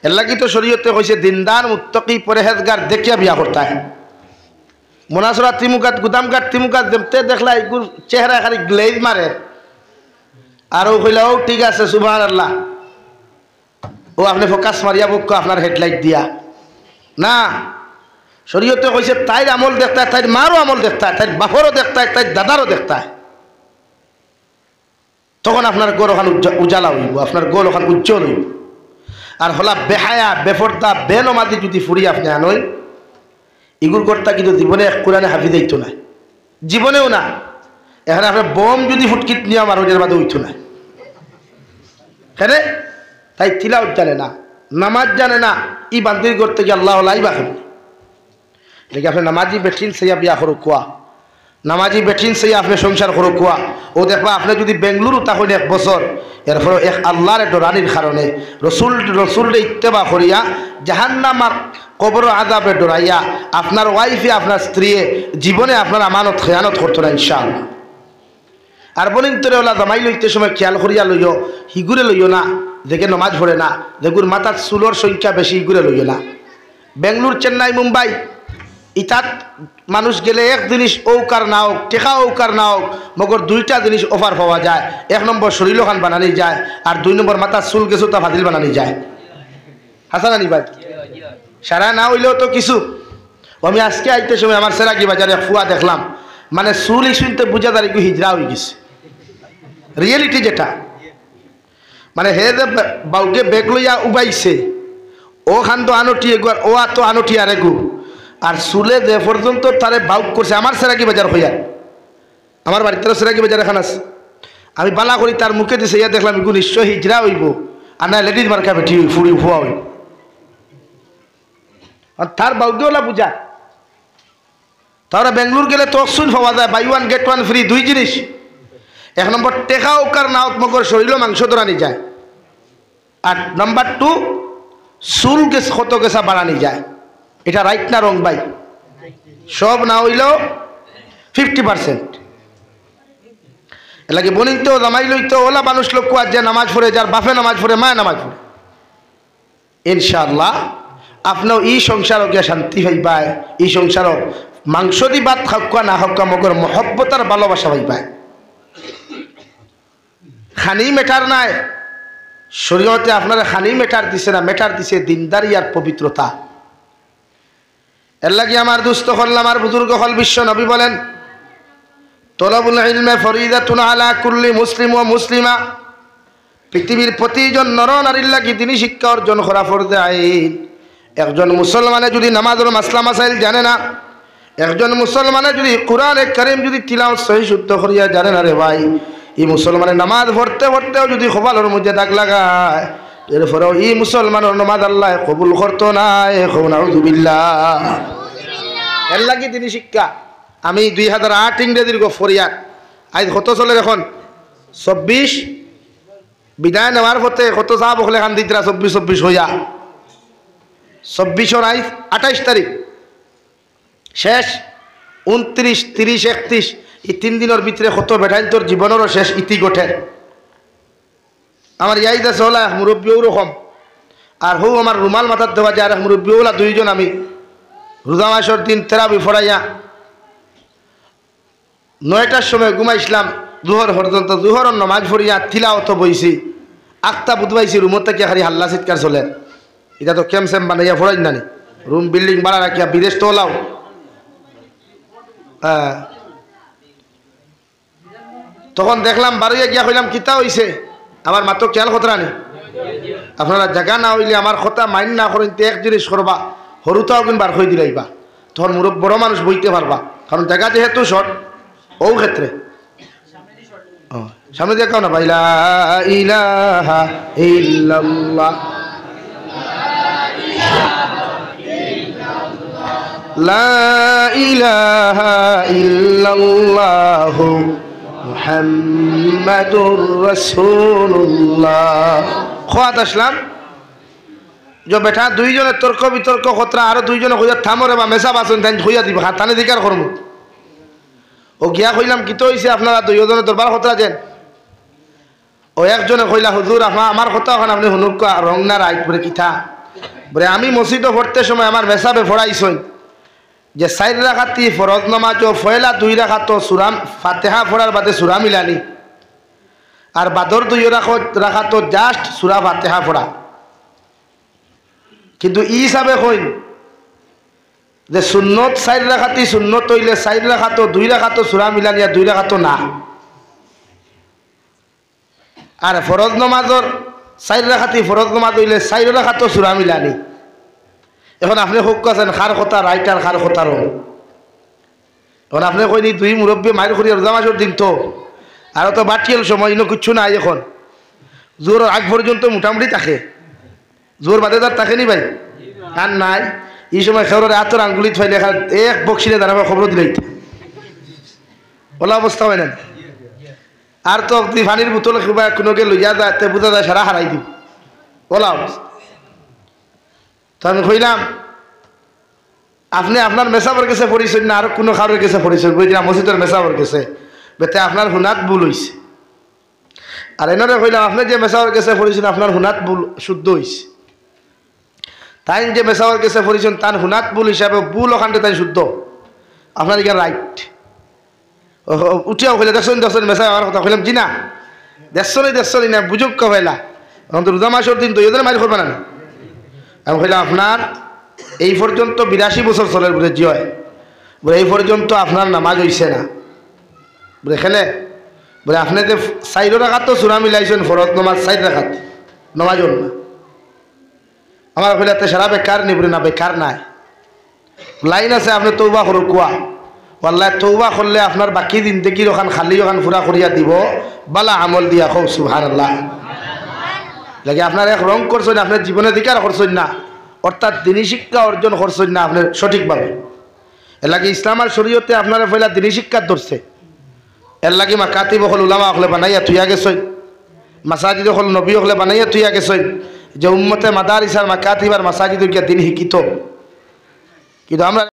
এর লাগি তো শরীয়তে কইছে দিনদার মুত্তাকি পরহেজগার দেখিয়া বিয়া করতে হয়। মোনাসরা তিমুকাত গুদামঘাট তিমুকাত দেখতে দেখলা এগুর চেহারা খালি গ্লেজ মারে আর ও কইলা ও ঠিক আছে সুবহানাল্লাহ, ও আপনি ফোকাস মারিয়া বুক আপনার হেডলাইট দিয়া না। শরীয়তে কইছে তাইর আমল দেখতে হয়, তাইর মারও আমল দেখতে হয়, তাইর বাপরও দেখতে হয়, তাইর দাদারও দেখতে হয়। তখন আপনার গোল ওখান উজালা হইব, আপনার গোল ওখান উজ্জ্বল হইব। আর হলা বেহায়া বেফর্দা বেনমাদি যদি ফুরি আপনি আনই ইগুর কর্তা কিন্তু জীবনে এক কোরআনে হাফিজ হইতো না, জীবনেও না। এখানে আপনার বোম যদি ফুটকিত নিয়ে আমার ওদের বাদে হইতো না। হ্যাঁ তাই তিলাওয়াত জানে না, নামাজ জানে না, ই বান্দির করতে গিয়ে আল্লাহ লাইবা খাবে। দেখি আপনি নামাজি বেঠিন সেইয়া বিয়া করো কোয়া, নামাজি বেঠিন সেইয়া আপনি সংসার করো কোয়া। ও দেখবা আপনি যদি বেঙ্গলুরু তখন 1 বছর এরপরে এক আল্লাহর ডরানির কারণে রসুলরে ইত্তেবা করিয়া জাহান্নামার কবর আযাবে ডরাইয়া আপনার ওয়াইফে আপনার স্ত্রী জীবনে আপনার আমানত খেয়ানত করতো না ইনশাআল্লাহ। আর বলিন তোরে ওলা জামাই লইতে সময় খেয়াল করিয়া লইও, হিগুরে লইও না দেখে নমাজ পড়ে না, দেখুর মাথার চুলোর সংখ্যা বেশি, হিগুরে লইও না। বেঙ্গলুর চেন্নাই মুম্বাই ইতাত মানুষ গেলে এক জিনিস ঔকার না হোক, টেকা ঔকার না হোক, মগর 2টা জিনিস অফার পাওয়া যায়। 1 নম্বর শরীর খান বানানি যায়, আর 2 নম্বর মাথার চুল গেছো তা ফাজিল বানানি যায়। হাসানানি ভাই সারা না হইলেও তো কিছু। আমি আজকে আইতে সময় আমার সেরাকি বাজারে ফুয়া দেখলাম, মানে চুল শুনতে বুঝা দাঁড়ি হিজড়া হয়ে গেছে। রিয়েলিটি যেটা মানে হে যে বাউকে বেগ লইয়া উবাইছে ও খান তো আনটি এগুয়ার, ও তো আনটি আর এগু, আর চুলে যে পর্যন্ত তারে বাউক করছে। আমার সেরাকি বাজার হইয়া, আমার বাড়িতে সেরাকি বাজার এখান আছে, আমি বালা করি তার মুখে দিছে ইয়া দেখলাম এগু নিশ্চয় হিজড়া হইব, আর না লেডিজ মার্কা বেটি ফুড়ি ফুয়া হইব। আর তার বাউকেওলা বুঝা। তারা বেঙ্গলুর গেলে তো অকসুন পাওয়া যায়, বাই 1 get 1 ফ্রি, 2 জিনিস। 1 নম্বর টেকা ওকার না মগর শরীরও মাংস ধরানি যায়, আর নাম্বার 2 চুল গেছ কত গেছা বাড়ানি যায়। এটা রাইট না রং ভাই? সব না হইলেও 50%। এলাকি বনিন তো জামাই লইতো ওলা মানুষ লোক কুয়া যে নামাজ পড়ে, যার বাপে নামাজ পড়ে, মায় নামাজ পড়ে, ইনশাআল্লাহ আপনিও এই সংসারও গিয়ে শান্তি পাইবাই। এই সংসারও মাংস দি ভাত খাওয়া না খাওয়া মগর মহব্বত আর ভালোবাসা পাইবাই। খানি মেটার নাই, শরীয়তে আপনারা খানি মেটার দিছে না, মেটার দিছে দিনদারি আর পবিত্রতা। এর লাগি আমার দুস্থ হল, আমার বুজুর্গ হল, বিশ্ব নবী বলেন তলবুল ইলমে ফরিদাতুন আলা কুল্লি মুসলিম ও মুসলিমা। পৃথিবীর প্রতিজন নর নারীর লাগি তিনি শিক্ষা অর্জন করা ফরজে আইন। একজন মুসলমানে যদি নামাজের মাসলা মাসাইল জানে না, একজন মুসলমানে যদি কোরআন কারীম যদি তিলাওয়াত সহি শুদ্ধ করিয়া জানে না রে ভাই, এই মুসলমানের নামাজ পড়তে পড়তেও যদি খোবালের মধ্যে দাগ লাগায়, এরপরেও এই মুসলমানের নামাজ আল্লাহ কবুল করতো না। নাউযুবিল্লাহ। এর লাগি তিনি শিক্ষা। আমি 2008 ইংরেজির ফরিয়াদ আজ কত চলে, এখন 24 বিদায় নেওয়ার পথে কত চাপ হলে খান দিতরা 24 হইয়া 24 আজ 28 তারিখ শেষ, 29, 30, 31 এই 3 দিনের ভিতরে কত বেটাইন তোর জীবনেরও শেষ ইতি গোঠের। আমার ইয়াইদা চলা মুরব্বীও রকম, আর হো আমার রুমাল মাথার দেওয়া যায়, আর মুরব্বীওলা 2 জন। আমি রোজা মাসের দিন তেরাবি ফরাইয়া 9টার সময় ঘুমাইছিলাম জোহর পর্যন্ত, জোহর নমাজ পড়িয়া তিলাওয়াত বইছি, আখতা বুধবাইছি, রুমত থেকে খালি হাল্লা চিৎকার চলে। এটা তো ক্যাম্প স্যাম্প বানাইয়া ফরাই নানি, রুম বিল্ডিং বাড়া রাখিয়া বিদেশ তো ওলাও। তখন দেখলাম বাড়িয়ে গিয়া কইলাম কিতা হইছে, আমার মাত্র খেয়াল খতরানি। আপনারা জায়গা না হইলে আমার কথা মাইন না করেন, এক জিনিস করবা, সরুতাও কিন্তু বার হয়ে দিলাইবা, তখন বড় মানুষ বইতে পারবা, কারণ জায়গা যেহেতু শর্ট। ও ক্ষেত্রে সামনে দেখাও না ভাই, লা ইলাহা ইল্লাল্লাহ, লা ইলাহা ইল্লাল্লাহ মুহাম্মাদুর রাসূলুল্লাহ। খোয়াত আসলাম যে বেটা 2 জনের তর্ক বিতর্ক খতরা, আরো 2 জনে কইয়া থামরে বা মেসা বাসন তাই হইয়া দিব, হাতানে দিকার করব। ও গিয়া কইলাম কি তো হইছে আপনারা 2 জনের দরবার খতরা যেন। ও একজনে কইলা হুজুর আমার কথা এখন আপনি শুনুক, রং না রাইট করে কিথা বলে আমি মসজিদে পড়তে সময় আমার মেসাবে পড়াইছই যে 4 রাকাতি ফরজ নামাজ ও ফয়লা 2 রাকাত সূরা ফাতিহা পড়ার বাদে সূরা মিলানি আর বাদর 2 রাকাত জাস্ট সূরা ফাতিহা পড়া কিন্তু ই হিসাবে কই যে সুন্নত 4 রাকাতি সুন্নত হইলে 4 রাকাত 2 রাকাত সূরা মিলানি আর 2 রাকাত না আর ফরজ নামাজের 4 রাকাতি ফরজ নামাজ হইলে 4 রাকাত সূরা মিলানি এখন আপনি হোক আছেন খার কথা রাইটার খার কথা রং এখন আপনি কইনি 2 মুরব্বী মাইর করি রোজা মাসের দিন তো আর তো বাটিয়াল সময় ইনো কিচ্ছু নাই এখন জোর আগ পর্যন্ত মোটামুটি থাকে জোর বাদে তার থাকেনি ভাই আর নাই এই সময় খেওরের হাতের আঙ্গুলি থইলে এক বক্সিনে দাঁড়াবে খবর দিলেই ওলা অবস্থা হয় না আর তো আপনি পানির বোতল কিংবা কোনোকে লইয়া যায় তে বোঝা যায় সারা হারাই দিব ওলা অবস্থা তো আমি কইলাম আপনি আপনার মেসাবর কাছে পড়িছেন না আর কোনো কারোর কাছে পড়িছেন বুঝলাম মসজিদের মেসাবর কাছে বেতে আপনার হুনাত ভুল হয়েছে আর এনারে কইলাম আপনি যে মেসাবর কাছে পড়িছেন আপনার হুনাত ভুল শুদ্ধ হয়েছে তাই যে মেসাবর কাছে পড়িছেন তার হুনাত ভুল হিসাবে ভুল ওখানটা তাই শুদ্ধ আপনার এখানে রাইট উঠিয়াও কইলে দেখছেন মেসাব আমার কথা কইলাম জি না দেখছনি না বুঝুক কইলা এখন তো রোজা মাসের দিন তো এদের মারি করবে না আমি কইলাম আপনার এই পর্যন্ত 82 বছর চলের বলে জি হয় বলে এই পর্যন্ত আপনার নামাজ হইছে না বলে খেলে বলে আপনি যে 4 রাকাত তো সূরা মিলাইছেন ফরজ নামাজ 4 রাকাত নামাজ না আমার কইলাতে সারা বেকার নিবরে না বেকার নাই লাইন আছে আপনি তওবা করো কুয়া ওয়াল্লাহ তওবা করলে আপনার বাকি জিন্দেগি ওখান খালি ওখান পুরা করিয়া দিব বালা আমল দিয়া কও সুবহানাল্লাহ লাগে আপনার এক রং করছেন আপনার জীবনে অধিকার করছেন না অর্থাৎ দিনী শিক্ষা অর্জন করছেন না আপনি সঠিকভাবে এর লাগে ইসলাম আর শরীয়তে আপনারা পয়লা দিনী শিক্ষা ধরছে এর লাগে মাকাতিব হল উলামা হলে বানাইয়া থুইয়া গেছই মাসাজিদ হল নবী হলে বানাইয়া থুইয়া গেছই যে উম্মতে মাদারিস আর মাকাতিব আর মাসাজিদ দিন শিক্ষিত কিন্তু আমরা